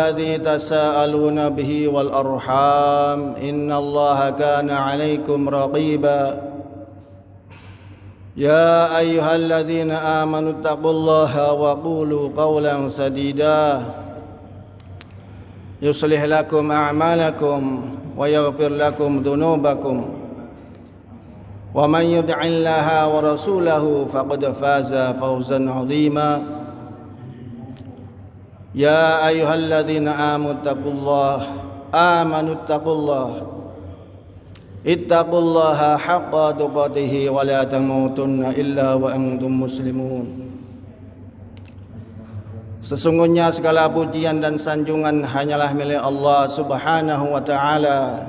الذي تساءلون به والأرحام إن الله كان عليكم رقيبا يا أيها الذين آمنوا اتقوا الله وقولوا قولا سديدا يصلح لكم أعمالكم ويغفر لكم ذنوبكم ومن يطع الله ورسوله فقد فاز فوزا عظيما يا أيها الذين آمنوا اتقوا الله حق تقاته ولا تموتن إلا وأنتم مسلمون. Sesungguhnya segala pujian dan sanjungan hanyalah milik Allah Subhanahu wa ta'ala.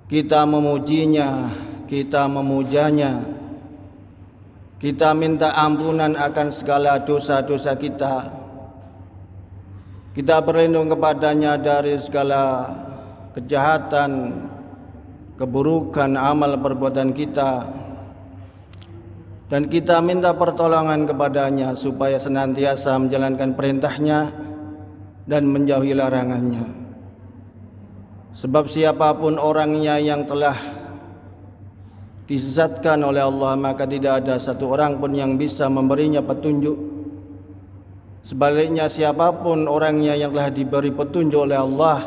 Kita memujinya, kita memujanya, kita minta ampunan akan segala dosa-dosa kita. Kita berlindung kepadanya dari segala kejahatan, keburukan amal perbuatan kita, dan kita minta pertolongan kepadanya supaya senantiasa menjalankan perintahnya dan menjauhi larangannya. Sebab siapapun orangnya yang telah disesatkan oleh Allah, maka tidak ada satu orang pun yang bisa memberinya petunjuk. Sebaliknya, siapapun orangnya yang telah diberi petunjuk oleh Allah,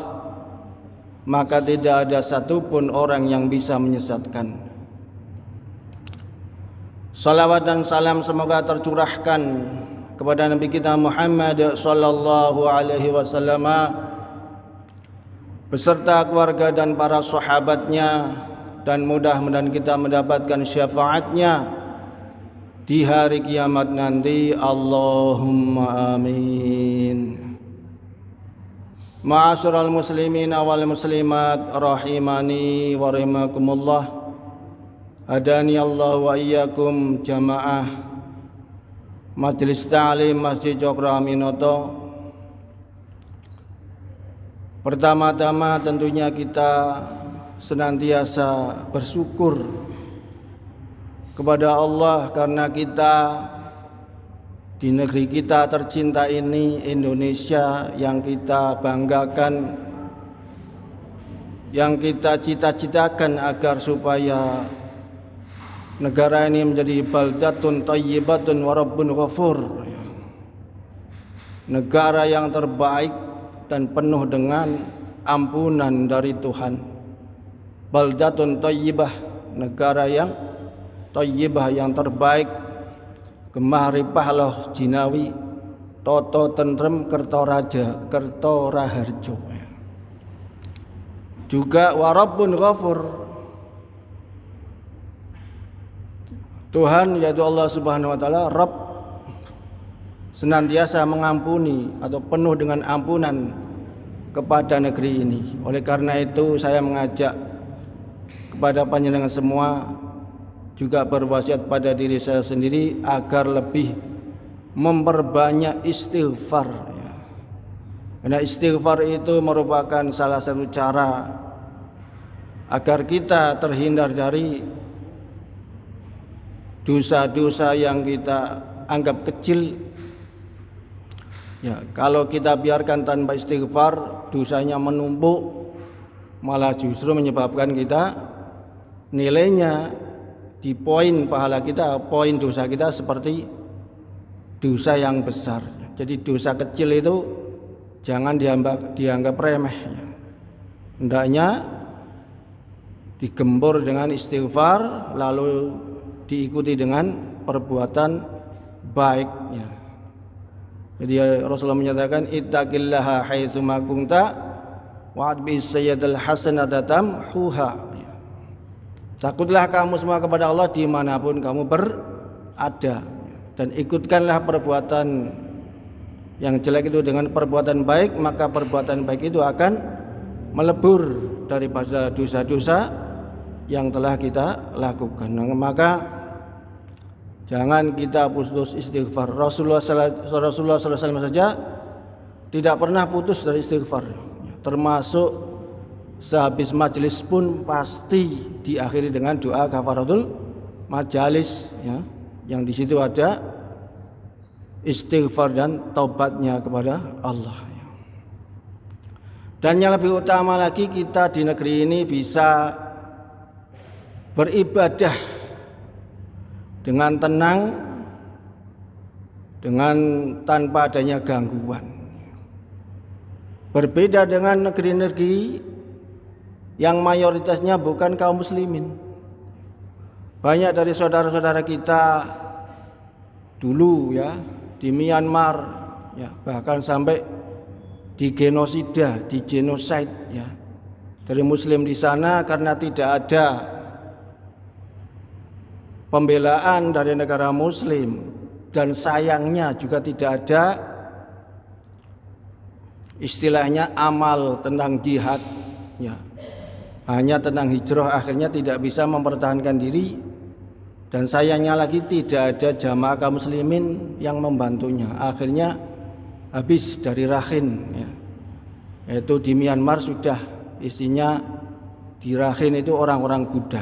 maka tidak ada satupun orang yang bisa menyesatkan. Salawat dan salam semoga tercurahkan kepada Nabi kita Muhammad sallallahu alaihi wasallam beserta keluarga dan para sahabatnya, dan mudah-mudahan kita mendapatkan syafaatnya di hari kiamat nanti. Allahumma amin. Ma'asyiral muslimin wal muslimat rahimani wa rahimakumullah. Hadani Allah wa iyyakum jamaah Majelis Ta'lim Masjid Cokro Aminoto. Pertama-tama tentunya kita senantiasa bersyukur kepada Allah karena kita di negeri kita tercinta ini, Indonesia, yang kita banggakan, yang kita cita-citakan agar supaya negara ini menjadi baldatun thayyibatun wa rabbun ghafur, negara yang terbaik dan penuh dengan ampunan dari Tuhan. Baldatun thayyibah, negara yang thayyibah, yang terbaik, gemah ripah jinawi, toto tentrem kerto raharjo. Juga warabbun ghafur, Tuhan yaitu Allah Subhanahu wa taala, Rabb, senantiasa mengampuni atau penuh dengan ampunan kepada negeri ini. Oleh karena itu saya mengajak kepada panjenengan semua, juga berwasiat pada diri saya sendiri agar lebih memperbanyak istighfar, karena istighfar itu merupakan salah satu cara agar kita terhindar dari dosa-dosa yang kita anggap kecil. Kalau kita biarkan tanpa istighfar, dosanya menumpuk, malah justru menyebabkan kita nilainya di poin pahala kita, poin dosa kita seperti dosa yang besar. Jadi dosa kecil itu jangan dianggap remeh. Hendaknya digembur dengan istighfar, lalu diikuti dengan perbuatan baik. Jadi Rasulullah menyatakan, ittaqillaha haitsu ma kunta wa'adbi sayyidal hasanata tamhuha. Takutlah kamu semua kepada Allah dimanapun kamu berada, dan ikutkanlah perbuatan yang jelek itu dengan perbuatan baik, maka perbuatan baik itu akan melebur daripada dosa-dosa yang telah kita lakukan. Maka jangan kita putus istighfar. Rasulullah SAW saja tidak pernah putus dari istighfar, termasuk sehabis majelis pun pasti diakhiri dengan doa kafaratul majalis, yang di situ ada istighfar dan taubatnya kepada Allah. Dan yang lebih utama lagi, kita di negeri ini bisa beribadah dengan tenang, dengan tanpa adanya gangguan. Berbeda dengan negeri-negeri yang mayoritasnya bukan kaum muslimin. Banyak dari saudara-saudara kita dulu ya di Myanmar ya, bahkan sampai di genosida, di genosid ya, dari muslim di sana karena tidak ada pembelaan dari negara muslim, dan sayangnya juga tidak ada istilahnya amal tentang jihad ya, hanya tentang hijrah, akhirnya tidak bisa mempertahankan diri, dan sayangnya lagi tidak ada jamaah kaum muslimin yang membantunya, akhirnya habis dari Rakhine ya. Yaitu di Myanmar sudah isinya di Rakhine itu orang-orang Buddha.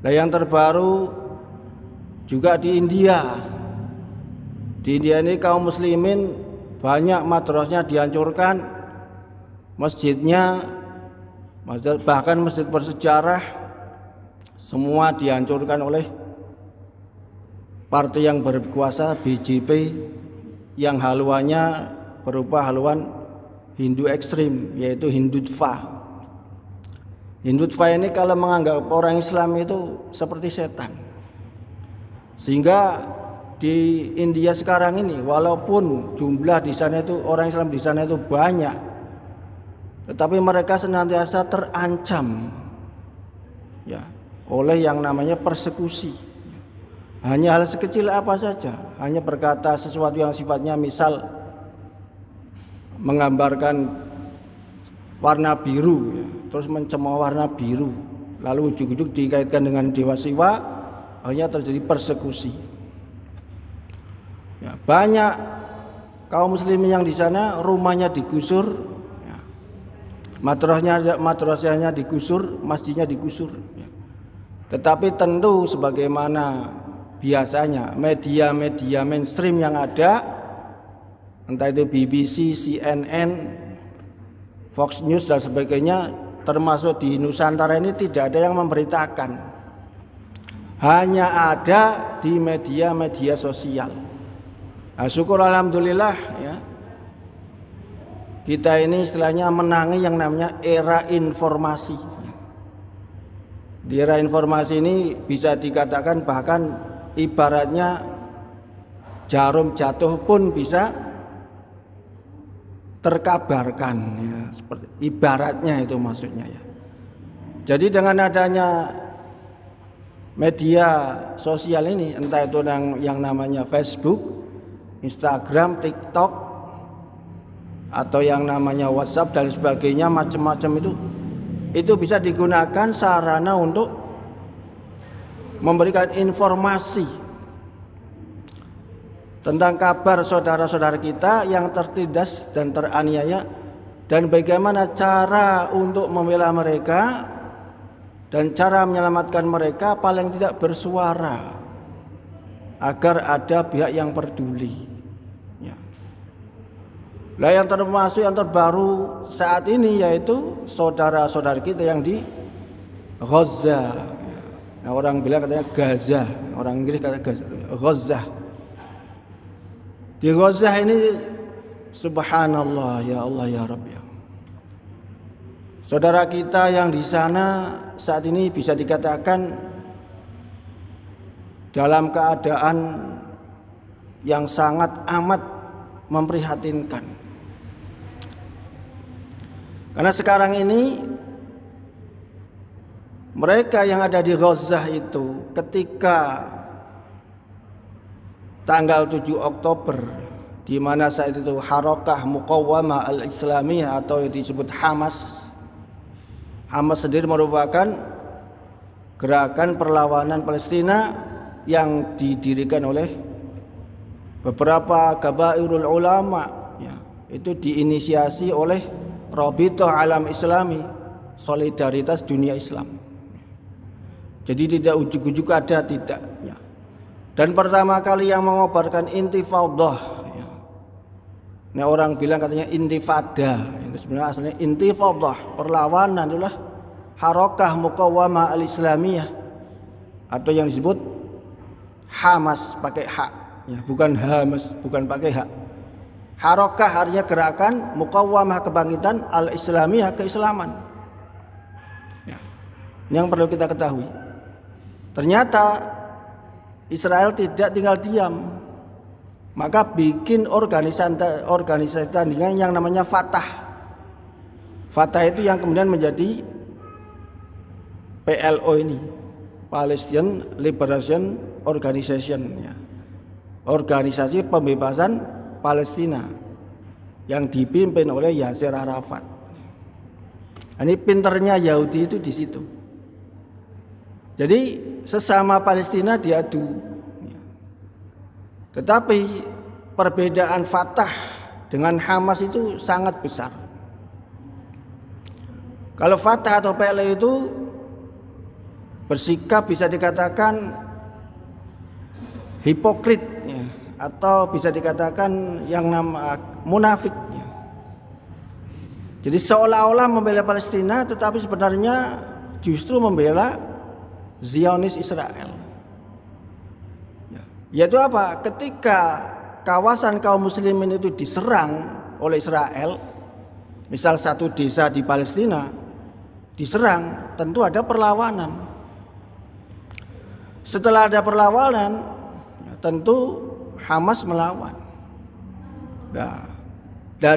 Nah yang terbaru juga di India. Di India ini kaum muslimin banyak madrasahnya dihancurkan, masjidnya, bahkan masjid bersejarah semua dihancurkan oleh partai yang berkuasa BJP yang haluannya berupa haluan Hindu ekstrim, yaitu Hindutva. Hindutva ini kalau menganggap orang Islam itu seperti setan. Sehingga di India sekarang ini walaupun jumlah di sana itu orang Islam di sana itu banyak, tetapi mereka senantiasa terancam ya oleh yang namanya persekusi. Hanya hal sekecil apa saja, hanya berkata sesuatu yang sifatnya misal menggambarkan warna biru ya, terus mencemooh warna biru, lalu ujug-ujug dikaitkan dengan Dewa Siwa, akhirnya terjadi persekusi ya, banyak kaum muslimin yang di sana rumahnya digusur ya, madrasahnya digusur, masjidnya digusur ya. Tetapi tentu sebagaimana biasanya media-media mainstream yang ada, entah itu BBC, CNN, Fox News dan sebagainya, termasuk di Nusantara ini tidak ada yang memberitakan. Hanya ada di media-media sosial. Nah, syukur alhamdulillah ya. Kita ini istilahnya menangi yang namanya era informasi. Di era informasi ini bisa dikatakan bahkan ibaratnya jarum jatuh pun bisa terkabarkan ya, seperti ibaratnya itu maksudnya ya. Jadi dengan adanya media sosial ini, entah itu yang namanya Facebook, Instagram, TikTok, atau yang namanya WhatsApp dan sebagainya, macam-macam itu bisa digunakan sarana untuk memberikan informasi tentang kabar saudara-saudara kita yang tertindas dan teraniaya, dan bagaimana cara untuk membela mereka dan cara menyelamatkan mereka, paling tidak bersuara agar ada pihak yang peduli ya. Nah yang termasuk yang terbaru saat ini yaitu saudara-saudara kita yang di Gaza. Nah orang bilang katanya Gaza, orang Inggris kata Gaza. Di Gaza ini subhanallah ya Allah ya Rabb ya. Saudara kita yang di sana saat ini bisa dikatakan dalam keadaan yang sangat amat memprihatinkan. Karena sekarang ini mereka yang ada di Gaza itu ketika tanggal 7 Oktober di mana saat itu Harakah Muqawamah Al-Islamiyah atau yang disebut Hamas sendiri merupakan gerakan perlawanan Palestina yang didirikan oleh beberapa kabairul ulama ya, itu diinisiasi oleh Rabithah Alam Islami, solidaritas dunia Islam. Jadi tidak ujuk-ujuk ada, tidak ya. Dan pertama kali yang mengobarkan intifadhah ya, Nah, orang bilang katanya intifada, itu sebenarnya asalnya intifadah, perlawanan itulah harakah muqawamah al-islamiyah atau yang disebut Hamas pakai hak, ya, bukan Hamas, bukan pakai hak. Harakah artinya gerakan, muqawamah kebangkitan, al-islamiyah keislaman. Ya. Yang perlu kita ketahui. Ternyata Israel tidak tinggal diam. Maka bikin organisasi tandingan yang namanya Fatah. Fatah itu yang kemudian menjadi PLO ini, Palestine Liberation Organization, ya. Organisasi pembebasan Palestina yang dipimpin oleh Yasser Arafat. Ini pinternya Yahudi itu di situ. Jadi sesama Palestina diadu. Tetapi perbedaan Fatah dengan Hamas itu sangat besar. Kalau Fatah atau PLO itu bersikap bisa dikatakan hipokrit, ya, atau bisa dikatakan yang nama munafik, ya. Jadi seolah-olah membela Palestina tetapi sebenarnya justru membela Zionis Israel. Yaitu apa? Ketika kawasan kaum muslimin itu diserang oleh Israel, misal satu desa di Palestina diserang, tentu ada perlawanan. Setelah ada perlawanan, tentu Hamas melawan. Nah,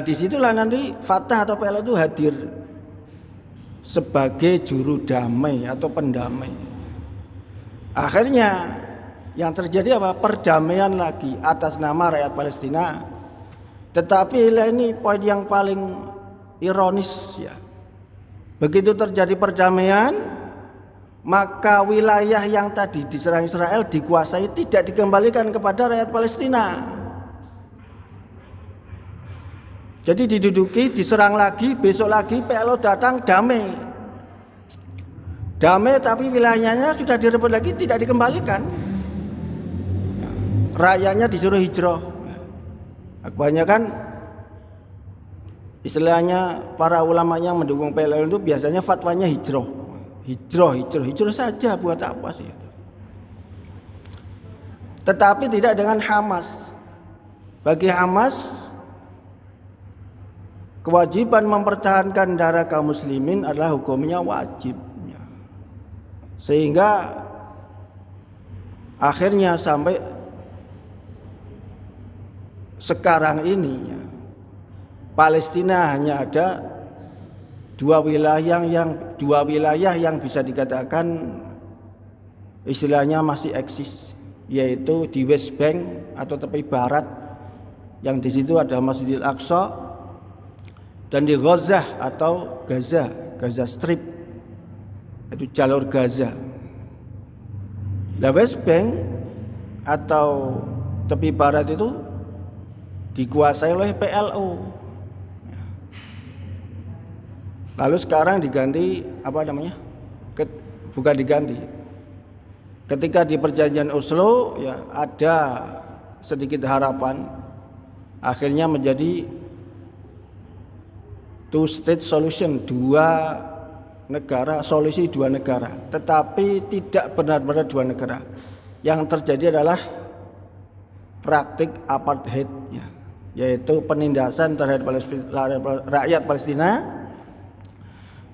disitulah nanti Fatah atau PLO itu hadir sebagai juru damai atau pendamai. Akhirnya yang terjadi apa? Perdamaian lagi atas nama rakyat Palestina. Tetapi ini poin yang paling ironis, ya. Begitu terjadi perdamaian, maka wilayah yang tadi diserang Israel dikuasai tidak dikembalikan kepada rakyat Palestina. Jadi diduduki, diserang lagi, besok lagi PLO datang damai. Damai tapi wilayahnya sudah direbut lagi, tidak dikembalikan. Rakyatnya disuruh hijrah. Kebanyakan istilahnya para ulama yang mendukung PLO itu biasanya fatwanya hijrah saja, buat apa sih? Tetapi tidak dengan Hamas. Bagi Hamas, kewajiban mempertahankan darah kaum muslimin adalah hukumnya wajib. Sehingga akhirnya sampai sekarang ini, ya, Palestina hanya ada dua wilayah yang bisa dikatakan istilahnya masih eksis, yaitu di West Bank atau tepi barat, yang di situ ada Masjidil Aqsa, dan di Gaza atau Gaza Strip, itu jalur Gaza. Nah, West Bank atau tepi barat itu dikuasai oleh PLO. Lalu sekarang diganti apa namanya? Bukan diganti. Ketika di perjanjian Oslo, ya, ada sedikit harapan akhirnya menjadi two state solution, solusi dua negara. Tetapi tidak benar-benar dua negara. Yang terjadi adalah praktik apartheid, ya, yaitu penindasan terhadap rakyat Palestina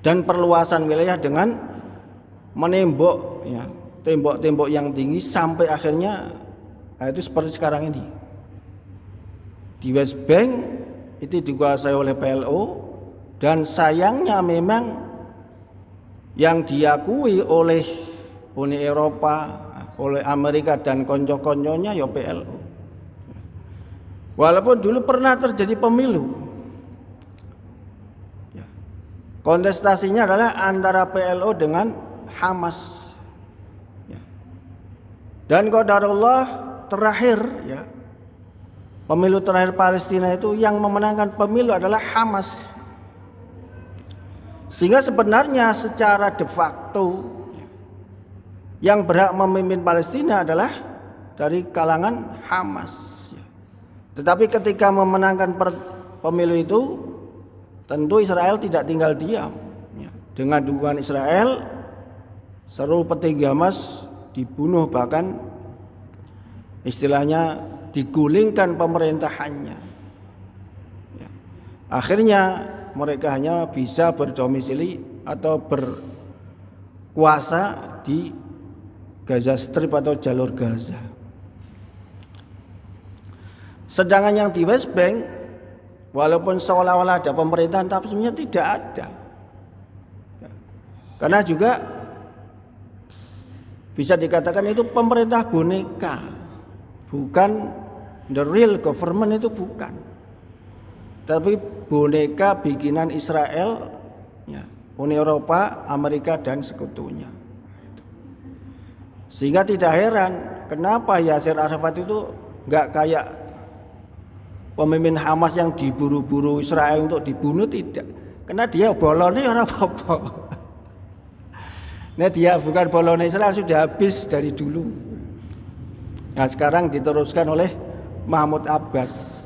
dan perluasan wilayah dengan menembok, ya, tembok-tembok yang tinggi sampai akhirnya, nah, itu seperti sekarang ini. Di West Bank itu dikuasai oleh PLO dan sayangnya memang yang diakui oleh Uni Eropa, oleh Amerika dan konco-konconya ya PLO. Walaupun dulu pernah terjadi pemilu, kontestasinya adalah antara PLO dengan Hamas, dan qadarullah terakhir, ya, pemilu terakhir Palestina itu yang memenangkan pemilu adalah Hamas. Sehingga sebenarnya secara de facto yang berhak memimpin Palestina adalah dari kalangan Hamas. Tetapi ketika memenangkan pemilu itu, tentu Israel tidak tinggal diam. Dengan dukungan Israel, seluruh petinggi Hamas dibunuh, bahkan istilahnya digulingkan pemerintahannya. Akhirnya mereka hanya bisa berdomisili atau berkuasa di Gaza Strip atau jalur Gaza. Sedangkan yang di West Bank, walaupun seolah-olah ada pemerintahan, tapi sebenarnya tidak ada. Karena juga bisa dikatakan itu pemerintah boneka, bukan the real government, itu bukan. Tapi boneka bikinan Israel, Uni Eropa, Amerika dan sekutunya. Sehingga tidak heran kenapa Yasser Arafat itu nggak kayak pemimpin Hamas yang diburu-buru Israel untuk dibunuh, tidak. Karena dia bolonnya orang apa-apa. Nah, dia bukan bolonnya Israel, sudah habis dari dulu. Nah, sekarang diteruskan oleh Mahmud Abbas.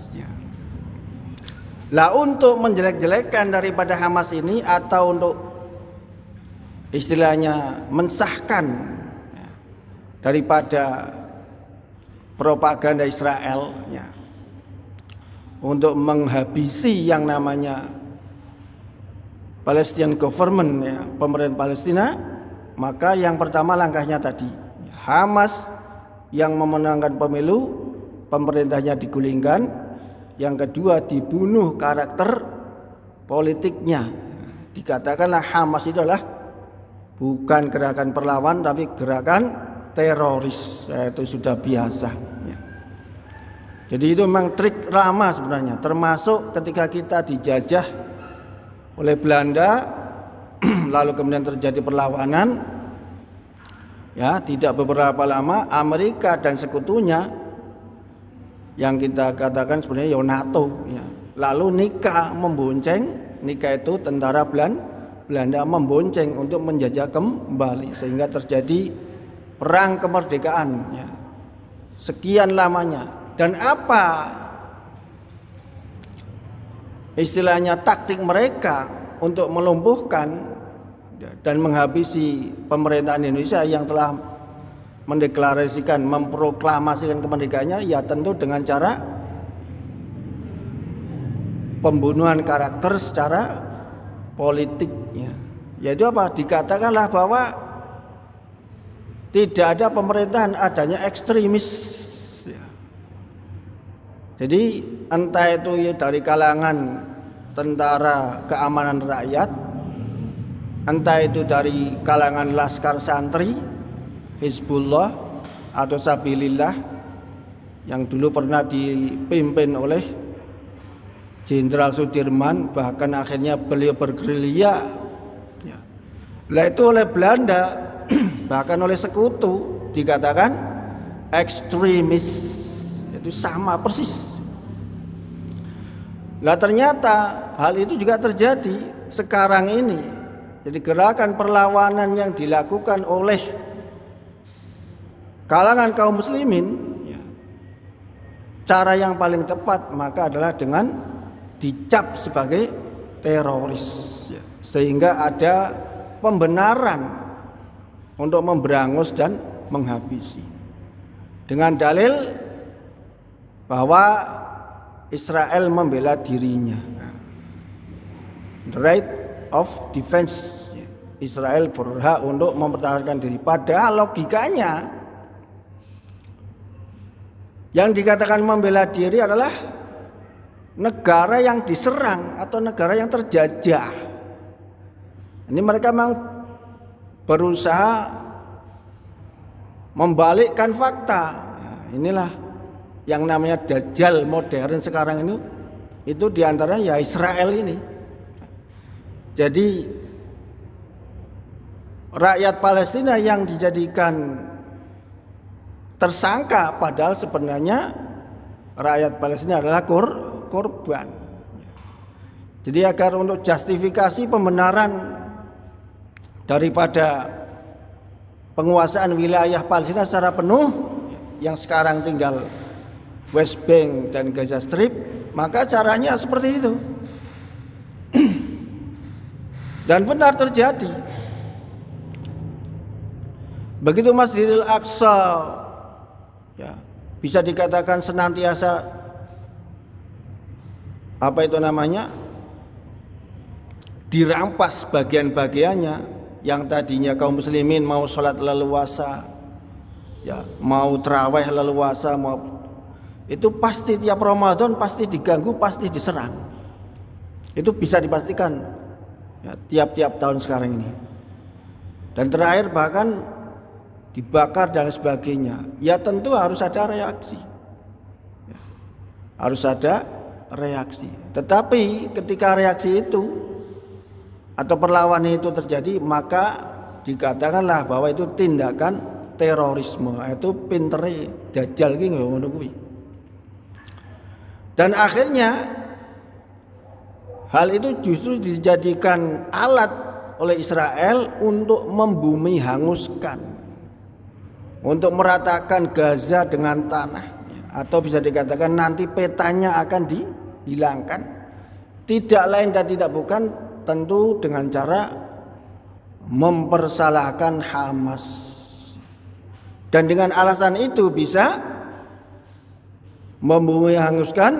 Lah, untuk menjelek-jelekkan daripada Hamas ini atau untuk istilahnya mensahkan daripada propaganda Israel, untuk menghabisi yang namanya Palestinian government, pemerintah Palestina, maka yang pertama langkahnya tadi, Hamas yang memenangkan pemilu, pemerintahnya digulingkan. Yang kedua, dibunuh karakter politiknya. Dikatakanlah Hamas itu adalah bukan gerakan perlawan tapi gerakan teroris. Itu sudah biasa. Jadi itu memang trik lama sebenarnya, termasuk ketika kita dijajah oleh Belanda lalu kemudian terjadi perlawanan, tidak beberapa lama Amerika dan sekutunya yang kita katakan sebenarnya NATO, lalu nikah itu tentara Belanda membonceng untuk menjajah kembali, sehingga terjadi perang kemerdekaan sekian lamanya. Dan apa istilahnya taktik mereka untuk melumpuhkan dan menghabisi pemerintahan Indonesia yang telah mendeklarasikan, memproklamasikan kemerdekaannya, tentu dengan cara pembunuhan karakter secara politik, yaitu apa? Dikatakanlah bahwa tidak ada pemerintahan, adanya ekstremis. Jadi entah itu dari kalangan tentara keamanan rakyat, entah itu dari kalangan laskar santri, Hizbullah atau Sabilillah yang dulu pernah dipimpin oleh Jenderal Sudirman, bahkan akhirnya beliau bergerilya. Lah itu oleh Belanda bahkan oleh sekutu dikatakan ekstremis. Itu sama persis. Lah ternyata hal itu juga terjadi sekarang ini. Jadi gerakan perlawanan yang dilakukan oleh kalangan kaum muslimin, cara yang paling tepat maka adalah dengan dicap sebagai teroris, sehingga ada pembenaran untuk memberangus dan menghabisi dengan dalil bahwa Israel membela dirinya, the right of defense. Israel berhak untuk mempertahankan diri. Padahal logikanya yang dikatakan membela diri adalah negara yang diserang atau negara yang terjajah. Ini mereka memang berusaha membalikkan fakta. Inilah yang namanya Dajjal modern sekarang ini, itu diantaranya Israel ini. Jadi rakyat Palestina yang dijadikan tersangka, padahal sebenarnya rakyat Palestina adalah korban. Jadi agar untuk justifikasi pembenaran daripada penguasaan wilayah Palestina secara penuh yang sekarang tinggal West Bank dan Gaza Strip, maka caranya seperti itu. Dan benar terjadi. Begitu Masjidil Aqsa ya, bisa dikatakan senantiasa dirampas bagian-bagiannya, yang tadinya kaum muslimin mau sholat leluasa, ya, mau tarawih leluasa, itu pasti tiap Ramadan pasti diganggu, pasti diserang. Itu bisa dipastikan ya, tiap-tiap tahun sekarang ini. Dan terakhir bahkan dibakar dan sebagainya. Ya tentu harus ada reaksi ya, harus ada reaksi. Tetapi ketika reaksi itu atau perlawanan itu terjadi, maka dikatakanlah bahwa itu tindakan terorisme. Itu pintere Dajjal ki ngono kuwi. Dan akhirnya hal itu justru dijadikan alat oleh Israel untuk membumi hanguskan, untuk meratakan Gaza dengan tanah, atau bisa dikatakan nanti petanya akan dihilangkan. Tidak lain dan tidak bukan tentu dengan cara mempersalahkan Hamas. Dan dengan alasan itu bisa membumi hanguskan,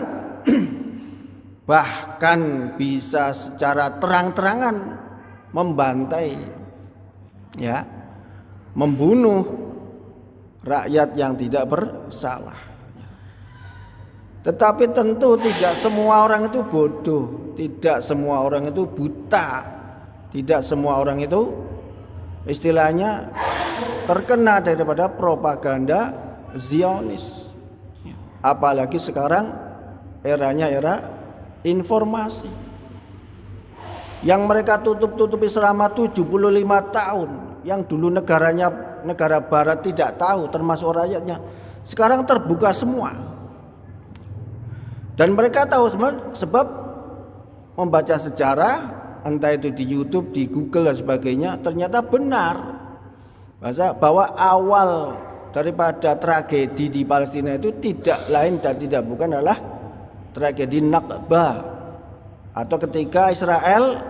bahkan bisa secara terang-terangan membantai, ya, membunuh rakyat yang tidak bersalah. Tetapi tentu tidak semua orang itu bodoh, tidak semua orang itu buta, tidak semua orang itu istilahnya terkena daripada propaganda Zionis. Apalagi sekarang eranya era informasi. Yang mereka tutup-tutupi selama 75 tahun, yang dulu negara barat tidak tahu termasuk rakyatnya, sekarang terbuka semua. Dan mereka tahu sebab membaca sejarah, entah itu di YouTube, di Google dan sebagainya, ternyata benar bahwa awal daripada tragedi di Palestina itu tidak lain dan tidak bukan adalah tragedi Nakba, atau ketika Israel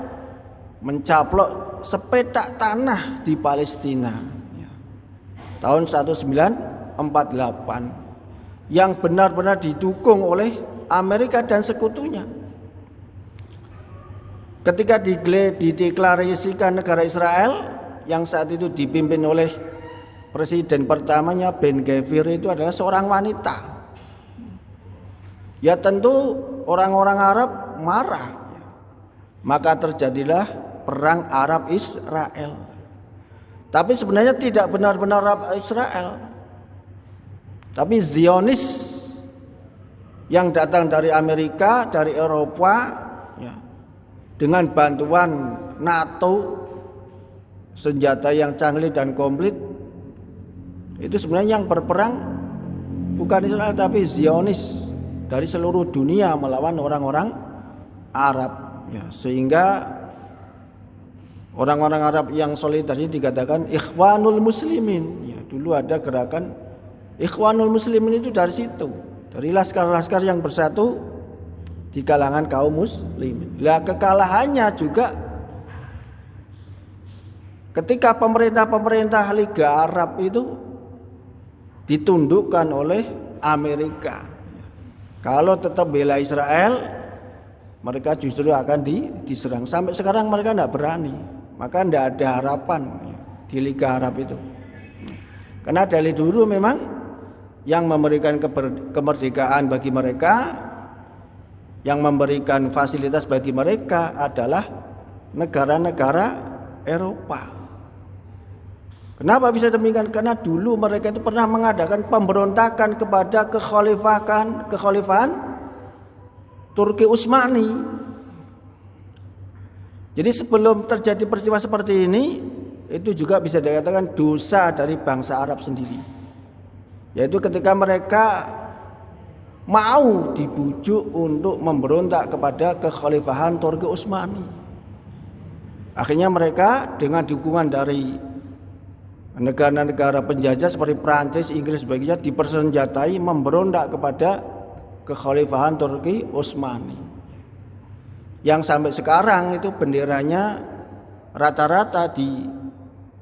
mencaplok sepetak tanah di Palestina tahun 1948 yang benar-benar didukung oleh Amerika dan sekutunya. Ketika dideklarasikan negara Israel yang saat itu dipimpin oleh presiden pertamanya Ben Gvir, itu adalah seorang wanita. Ya tentu orang-orang Arab marah. Maka terjadilah perang Arab Israel. Tapi sebenarnya tidak benar-benar Arab Israel, tapi Zionis yang datang dari Amerika, dari Eropa, ya, dengan bantuan NATO, senjata yang canggih dan komplit. Itu sebenarnya yang berperang bukan Israel tapi Zionis dari seluruh dunia melawan orang-orang Arab, ya, sehingga orang-orang Arab yang solidar ini dikatakan Ikhwanul Muslimin. Ya, dulu ada gerakan Ikhwanul Muslimin itu dari situ, dari laskar-laskar yang bersatu di kalangan kaum muslimin. Lah kekalahannya juga ketika pemerintah Liga Arab itu ditundukkan oleh Amerika. Kalau tetap bela Israel, mereka justru akan diserang. Sampai sekarang mereka tidak berani. Maka tidak ada harapan di Liga Arab itu. Karena dari dulu memang yang memberikan kemerdekaan bagi mereka, yang memberikan fasilitas bagi mereka adalah negara-negara Eropa. Kenapa bisa demikian? Karena dulu mereka itu pernah mengadakan pemberontakan kepada kekhalifahan Turki Utsmani. Jadi sebelum terjadi peristiwa seperti ini, itu juga bisa dikatakan dosa dari bangsa Arab sendiri. Yaitu ketika mereka mau dibujuk untuk memberontak kepada kekhalifahan Turki Utsmani. Akhirnya mereka dengan dukungan dari negara-negara penjajah seperti Prancis, Inggris sebagainya dipersenjatai memberontak kepada kekhalifahan Turki Utsmani. Yang sampai sekarang itu benderanya rata-rata di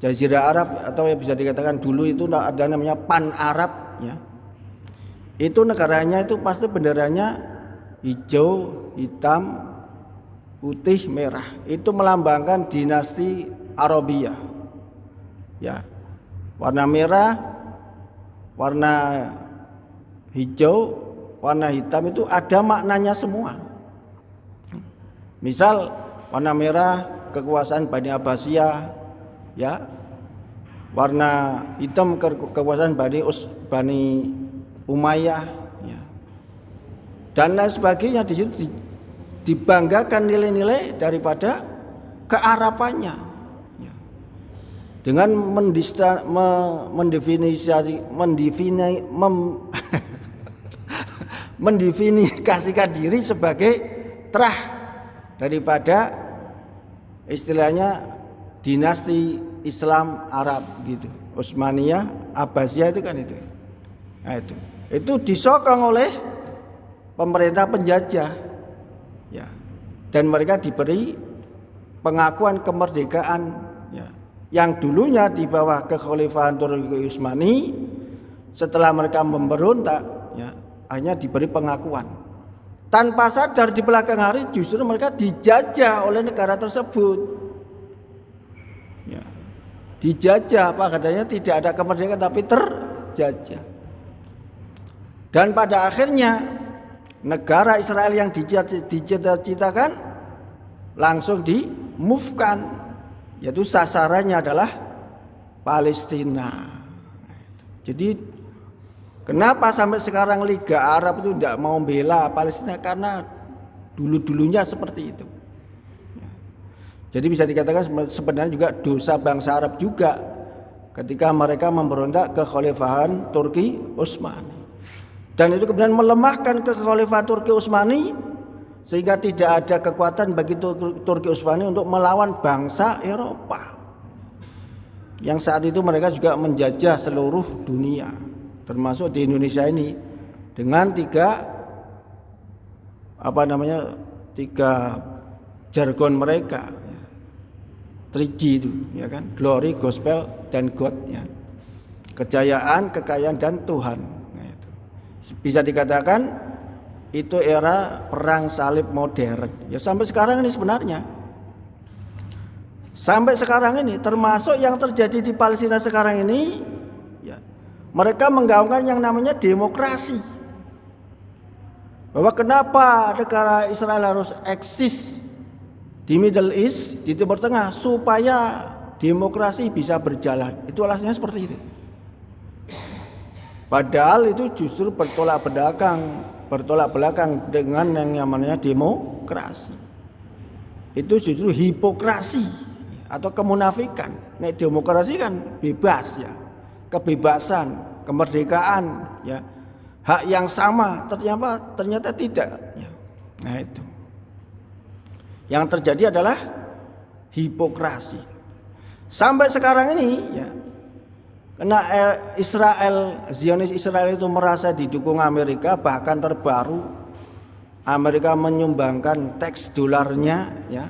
Jazirah Arab, atau yang bisa dikatakan dulu itu ada namanya Pan Arab ya. Itu negaranya itu pasti benderanya hijau, hitam, putih, merah. Itu melambangkan dinasti Arabia. Ya. Warna merah, warna hijau, warna hitam itu ada maknanya semua. Misal warna merah kekuasaan Bani Abbasiyah, ya. Warna hitam kekuasaan Bani Umayyah, ya. Dan lain sebagainya. Di situ dibanggakan nilai-nilai daripada kearapannya, ya. Dengan mendefinisikan diri sebagai terah daripada istilahnya dinasti Islam Arab gitu. Utsmaniyah, Abbasiyah itu kan itu. Nah, itu disokong oleh pemerintah penjajah, ya. Dan mereka diberi pengakuan kemerdekaan, ya. Yang dulunya di bawah kekhalifahan Turki Utsmani, setelah mereka memberontak, ya, hanya diberi pengakuan. Tanpa sadar di belakang hari justru mereka dijajah oleh negara tersebut. Ya. Dijajah, apa katanya, tidak ada kemerdekaan tapi terjajah. Dan pada akhirnya negara Israel yang dicita-citakan langsung di-move-kan, yaitu sasarannya adalah Palestina. Jadi kenapa sampai sekarang Liga Arab itu tidak mau bela Palestina? Karena dulu-dulunya seperti itu. Jadi bisa dikatakan sebenarnya juga dosa bangsa Arab juga ketika mereka memberontak ke kekhalifahan Turki Utsmani. Dan itu kemudian melemahkan kekhalifahan Turki Utsmani sehingga tidak ada kekuatan bagi Turki Utsmani untuk melawan bangsa Eropa. Yang saat itu mereka juga menjajah seluruh dunia, termasuk di Indonesia ini dengan tiga jargon mereka, 3G itu, ya kan, glory, gospel, dan God, ya. Kejayaan, kekayaan, dan Tuhan. Nah, itu bisa dikatakan itu era perang salib modern. Ya sampai sekarang ini sebenarnya. Sampai sekarang ini, termasuk yang terjadi di Palestina sekarang ini, ya, mereka menggaungkan yang namanya demokrasi. Bahwa kenapa negara Israel harus eksis di Middle East, di Timur Tengah, supaya demokrasi bisa berjalan. Itu alasannya seperti itu. Padahal itu justru bertolak belakang dengan yang namanya demokrasi. Itu justru hipokrasi atau kemunafikan. Nah, demokrasi kan bebas, ya, kebebasan, kemerdekaan, ya, hak yang sama. Ternyata tidak, ya. Nah, itu yang terjadi adalah hipokrasi. Sampai sekarang ini, ya, karena Zionis Israel itu merasa didukung Amerika, bahkan terbaru Amerika menyumbangkan tax dolarnya, ya,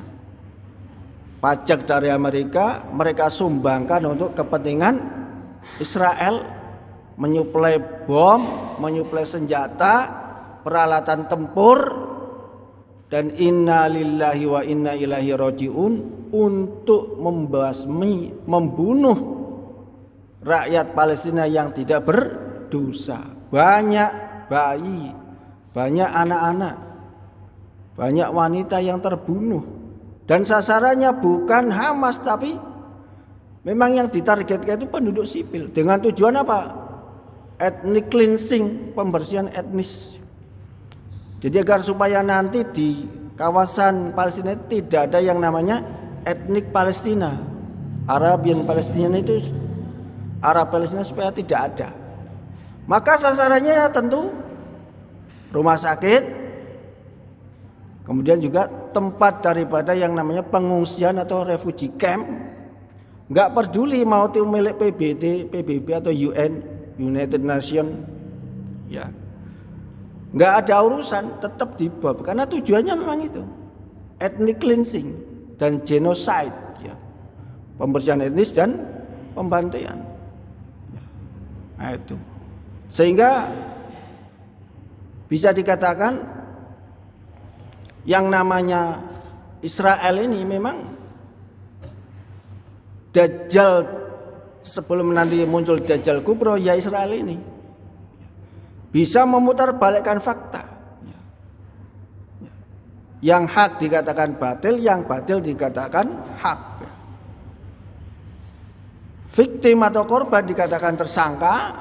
pajak dari Amerika mereka sumbangkan untuk kepentingan Israel, menyuplai bom, menyuplai senjata, peralatan tempur, dan inna lillahi wa inna ilaihi rajiun, untuk membunuh rakyat Palestina yang tidak berdosa. Banyak bayi, banyak anak-anak, banyak wanita yang terbunuh. Dan sasarannya bukan Hamas, tapi memang yang ditargetkan itu penduduk sipil. Dengan tujuan apa? Ethnic cleansing, pembersihan etnis. Jadi agar supaya nanti di kawasan Palestina tidak ada yang namanya etnik Palestina, Arabian Palestina, itu Arab Palestina, supaya tidak ada. Maka sasarannya tentu rumah sakit, kemudian juga tempat daripada yang namanya pengungsian atau refugee camp. Nggak peduli mau itu milik PBB atau UN, United Nation, ya. nggak ada urusan, tetap dibom karena tujuannya memang itu, ethnic cleansing dan genocide, ya. Pembersihan etnis dan pembantaian. Nah, itu. Sehingga bisa dikatakan yang namanya Israel ini memang Dajjal, sebelum nanti muncul Dajjal Kubro, ya Israel ini bisa memutarbalikkan fakta. Yang hak dikatakan batil, yang batil dikatakan hak. Victim atau korban dikatakan tersangka,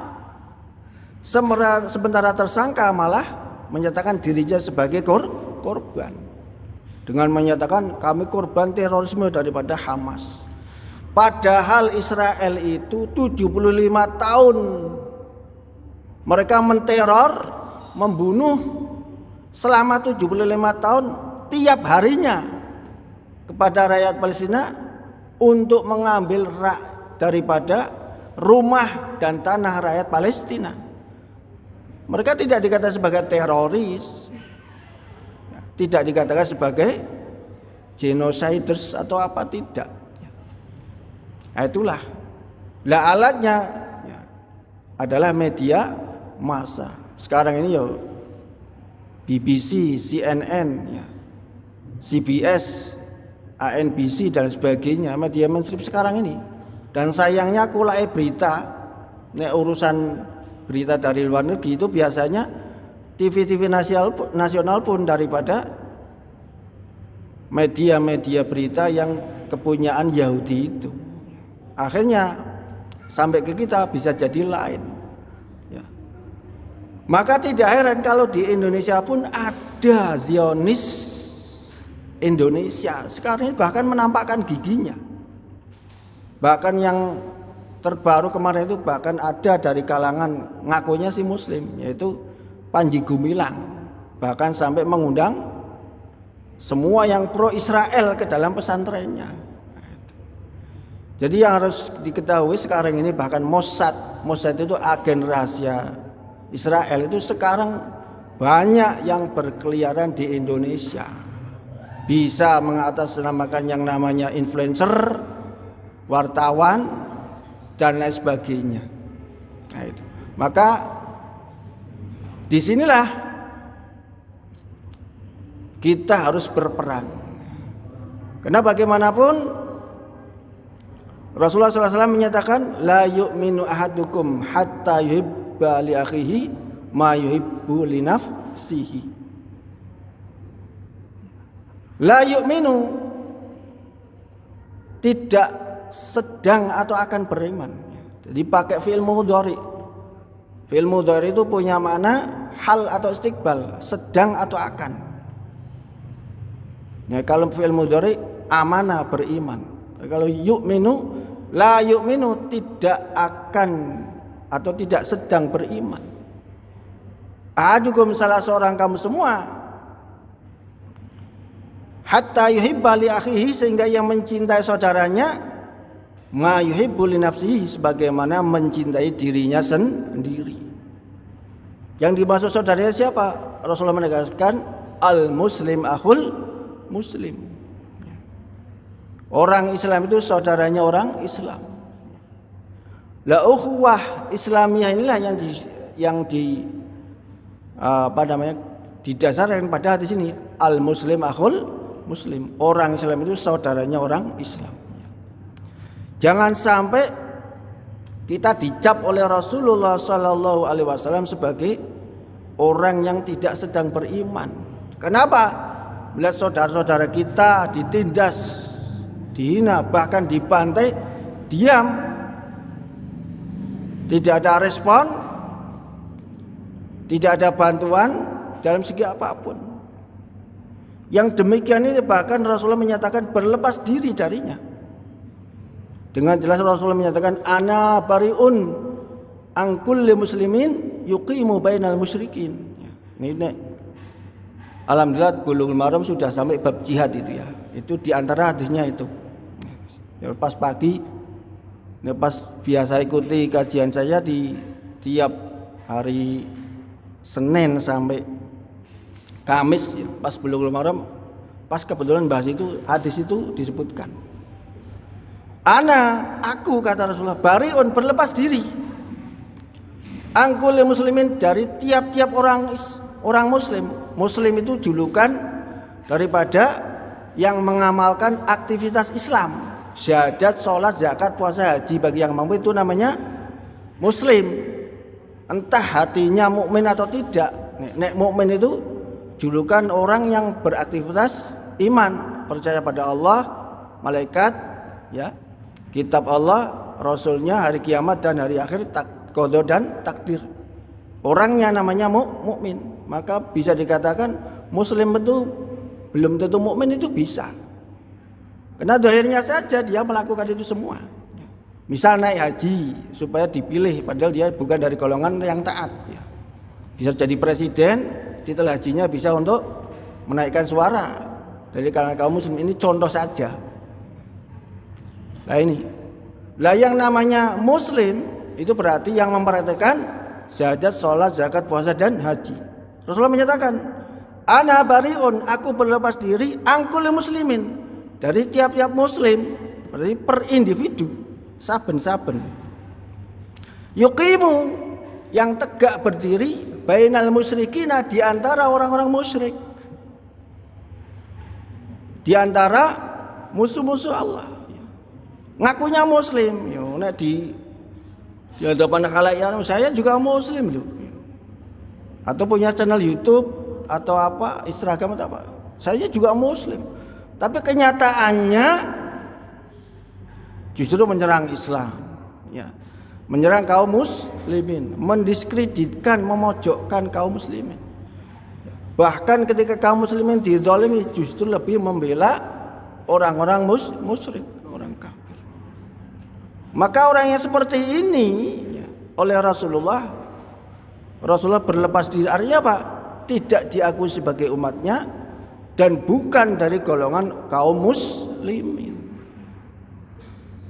sementara tersangka malah menyatakan dirinya sebagai korban dengan menyatakan kami korban terorisme daripada Hamas. Padahal Israel itu 75 tahun mereka menteror, membunuh selama 75 tahun tiap harinya kepada rakyat Palestina untuk mengambil daripada rumah dan tanah rakyat Palestina. Mereka tidak dikatakan sebagai teroris, tidak dikatakan sebagai genociders atau apa, tidak. Nah, itulah. Lah alatnya ya, adalah media massa. Sekarang ini ya BBC, CNN, ya, CBS, ANBC dan sebagainya, media mainstream sekarang ini. Dan sayangnya kulai berita, urusan berita dari luar negeri itu biasanya TV-TV nasional pun daripada media-media berita yang kepunyaan Yahudi itu. Akhirnya sampai ke kita bisa jadi lain. Ya. Maka tidak heran kalau di Indonesia pun ada Zionis Indonesia. Sekarang ini bahkan menampakkan giginya. Bahkan yang terbaru kemarin itu bahkan ada dari kalangan ngakunya si Muslim, yaitu Panji Gumilang. Bahkan sampai mengundang semua yang pro Israel ke dalam pesantrennya. Jadi yang harus diketahui sekarang ini bahkan Mossad itu agen rahasia Israel itu sekarang banyak yang berkeliaran di Indonesia. Bisa mengatasnamakan yang namanya influencer, wartawan dan lain sebagainya. Nah, itu. Maka disinilah kita harus berperan. Karena bagaimanapun Rasulullah SAW menyatakan la yu'minu ahadukum hatta yuhibba li akhihi ma yuhibbu li nafsihi. La yu'minu, tidak sedang atau akan beriman. Jadi pakai fi'il mudhari. Fi'il mudhari itu punya makna hal atau istiqbal, sedang atau akan. Nah, kalau fi'il mudhari amana, beriman. Kalau yu'minu, la yu'minu, tidak akan atau tidak sedang beriman. Ahadukum, salah seorang kamu semua, hatta yuhibba li akhihi, sehingga yang mencintai saudaranya ma yuhibbu li nafsihi, sebagaimana mencintai dirinya sendiri. Yang dimaksud saudaranya siapa? Rasulullah menegaskan al muslim akhul muslim. Orang Islam itu saudaranya orang Islam. La ukhuwah Islamiyah inilah yang didasarkan pada hadis ini, al muslim akhul muslim. Orang Islam itu saudaranya orang Islam. Jangan sampai kita dicap oleh Rasulullah Sallallahu Alaihi Wasallam sebagai orang yang tidak sedang beriman. Kenapa? Melihat saudara-saudara kita ditindas, dihina, bahkan dibantai, diam, tidak ada respon, tidak ada bantuan dalam segi apapun. Yang demikian ini bahkan Rasulullah menyatakan berlepas diri darinya. Dengan jelas Rasulullah menyatakan ana bariun an kulli muslimin yuqimu bainal musyrikin. Ini alhamdulillah Bulughul Maram sudah sampai bab jihad itu ya. Itu di antara hadisnya itu. Ya, pas pagi, ya, pas biasa ikuti kajian saya di tiap hari Senin sampai Kamis ya, pas Bulughul Maram, pas kebetulan bahas itu, hadis itu disebutkan. Aku kata Rasulullah, bariun berlepas diri. Angkul muslimin dari tiap-tiap orang muslim. Muslim itu julukan daripada yang mengamalkan aktivitas Islam. Syahadat, sholat, zakat, puasa, haji bagi yang mampu itu namanya muslim. Entah hatinya mukmin atau tidak. Nek mukmin itu julukan orang yang beraktivitas iman, percaya pada Allah, malaikat, ya, kitab Allah, Rasulnya, hari kiamat dan hari akhir, qada dan takdir. Orangnya namanya mukmin. Maka bisa dikatakan muslim itu belum tentu mukmin itu bisa. Karena zahirnya saja dia melakukan itu semua. Misal naik haji supaya dipilih padahal dia bukan dari golongan yang taat, ya. Bisa jadi presiden, titel hajinya bisa untuk menaikkan suara dari kalangan kaum muslim. Ini contoh saja. Nah ini, yang namanya muslim itu berarti yang mempraktikkan syahadat, sholat, zakat, puasa dan haji. Rasulullah menyatakan, ana bariun, aku berlepas diri, angkul muslimin, dari tiap-tiap muslim, berarti per individu, saben-saben. Yuqimu, yang tegak berdiri, bainal musyrikina, di antara orang-orang musyrik, di antara musuh-musuh Allah. Ngakunya muslim, di hadapan khalayak, saya juga muslim loh. Atau punya channel YouTube atau apa, Instagram atau apa, saya juga muslim. Tapi kenyataannya justru menyerang Islam, ya. Menyerang kaum muslimin, mendiskreditkan, memojokkan kaum muslimin. Bahkan ketika kaum muslimin dizalimi justru lebih membela orang-orang musyrik, orang kafir. Maka orang yang seperti ini ya, oleh Rasulullah berlepas diri, artinya apa? Tidak diakui sebagai umatnya dan bukan dari golongan kaum muslimin.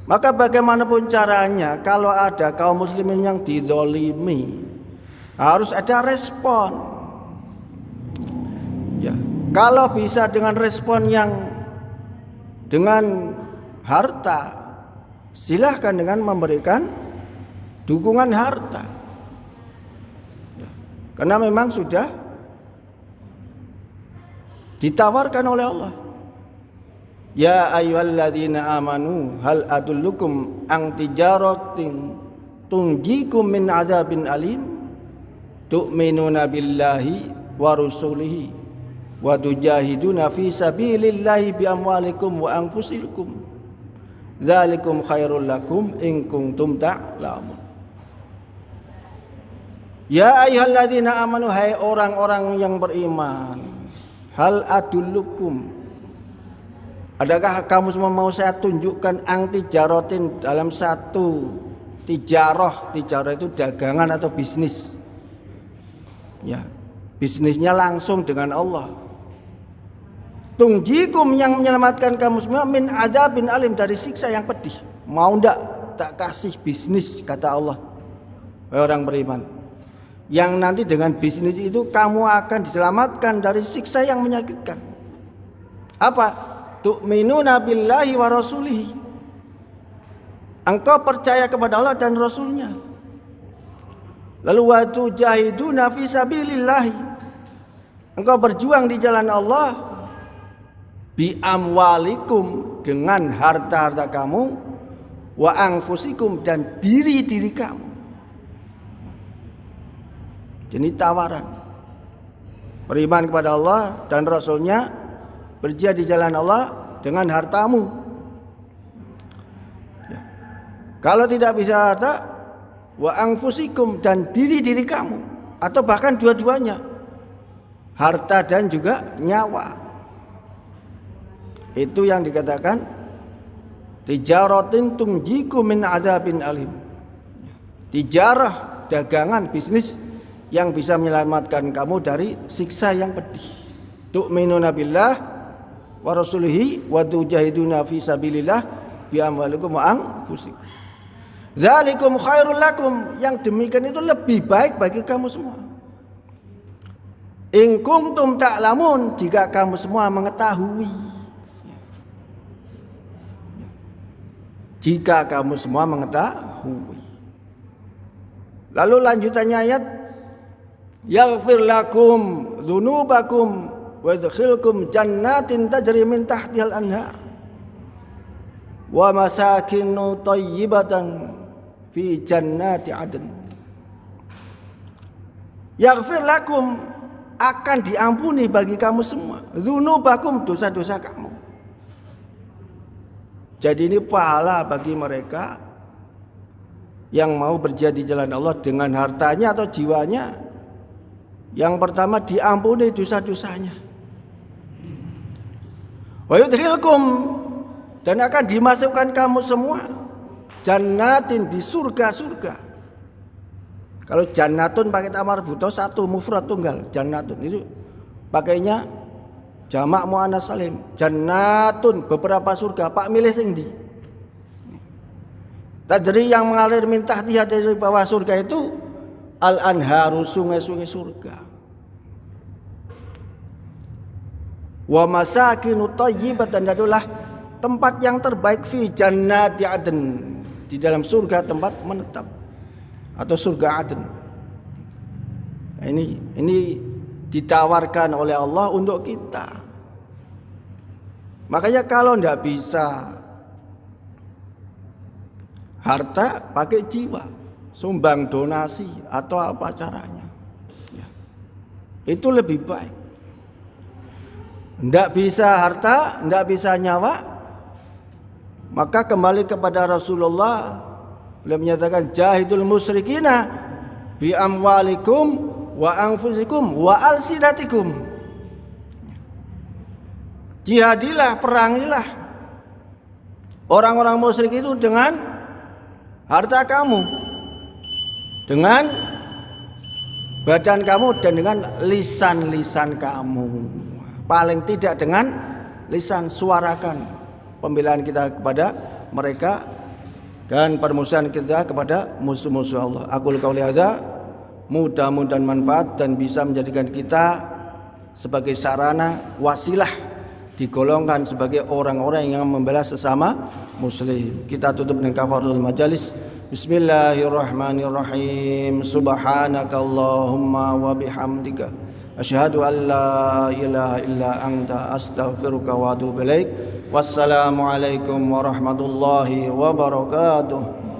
Maka bagaimanapun caranya, kalau ada kaum muslimin yang dizalimi, harus ada respon. Ya, kalau bisa dengan respon yang dengan harta, silahkan dengan memberikan dukungan harta. Ya, karena memang sudah ditawarkan oleh Allah. Ya ayyuhalladzina amanu hal adullukum an tijaratin tunjikum min adzabin alim tu'minuna billahi wa rusulihi wa tujahiduna fi sabilillahi bi amwalikum wa anfusikum dzalikum khairul lakum in kuntum ta'lamun. Ya ayyuhalladzina amanu, hai orang-orang yang beriman, hal adullukum, adakah kamu semua mau saya tunjukkan tijaratin, dalam satu tijarah itu dagangan atau bisnis. Ya, bisnisnya langsung dengan Allah. Tungjikum, yang menyelamatkan kamu semua min adzabin alim, dari siksa yang pedih. Mau ndak tak kasih bisnis, kata Allah. Wahai orang beriman, yang nanti dengan bisnis itu kamu akan diselamatkan dari siksa yang menyakitkan. Apa? Tu'minuna billahi wa rasulihi, engkau percaya kepada Allah dan Rasulnya. Lalu wa tujahiduna fi sabilillahi, engkau berjuang di jalan Allah, bi amwalikum, dengan harta-harta kamu, wa anfusikum, dan diri-diri kamu. Jadi tawaran beriman kepada Allah dan Rasulnya, berjihad di jalan Allah dengan hartamu. Ya. Kalau tidak bisa harta, wa anfusikum, dan diri-diri kamu, atau bahkan dua-duanya, harta dan juga nyawa. Itu yang dikatakan tijaratin tungjikum min adzabin alim. Tijarah, dagangan, bisnis yang bisa menyelamatkan kamu dari siksa yang pedih. Tu'minuna billah wa rasulihi wa tujahiduna fi sabilillah bi amwalikum wa anfusikum. Dzalikum khairul lakum, yang demikian itu lebih baik bagi kamu semua. In kuntum ta'lamun, jika kamu semua mengetahui. Jika kamu semua mengetahui. Lalu lanjutannya ayat, yaghfir lakum dzunubakum wa yudkhilkum jannatin tajri min tahtihal anhar wa masakinu thayyibatan fi jannati adn. Yaghfir lakum, akan diampuni bagi kamu semua, dzunubakum, dosa-dosa kamu. Jadi ini pahala bagi mereka yang mau berjihad di jalan Allah dengan hartanya atau jiwanya. Yang pertama diampuni dosa-dosanya. Wa yudkhilkum, dan akan dimasukkan kamu semua jannatin, di surga-surga. Kalau jannatun pakai tamar buto satu, mufrad tunggal, jannatun itu pakainya jamak muannas salim. Jannatun, beberapa surga. Pak milih sing ndi? Tajri, yang mengalir min tahtiha, dari bawah surga itu al-anharu, sungai-sungai surga. Wa masakinu thayyibatan, adalah tempat yang terbaik fi jannati adn, di dalam surga tempat menetap atau surga Aden. Nah, ini ditawarkan oleh Allah untuk kita. Makanya kalau tidak bisa harta, pakai jiwa, sumbang donasi atau apa caranya, ya, itu lebih baik. Tidak bisa harta, tidak bisa nyawa, maka kembali kepada Rasulullah. Beliau menyatakan jahidul musyrikina bi amwalikum wa anfusikum wa alsinatikum. Jihadilah, perangilah orang-orang musyrik itu dengan harta kamu, dengan badan kamu, dan dengan lisan-lisan kamu. Paling tidak dengan lisan, suarakan pembelaan kita kepada mereka dan permusuhan kita kepada musuh-musuh Allah. Aqul qouli hadza, mudah-mudahan manfaat dan bisa menjadikan kita sebagai sarana, wasilah, digolongkan sebagai orang-orang yang membela sesama muslim. Kita tutup dengan kafaratul majalis. Bismillahirrahmanirrahim. Subhanakallahumma wa bihamdika asyhadu an la ilaha illa anta astaghfiruka wa atubu ilaik. Wassalamualaikum warahmatullahi wabarakatuh.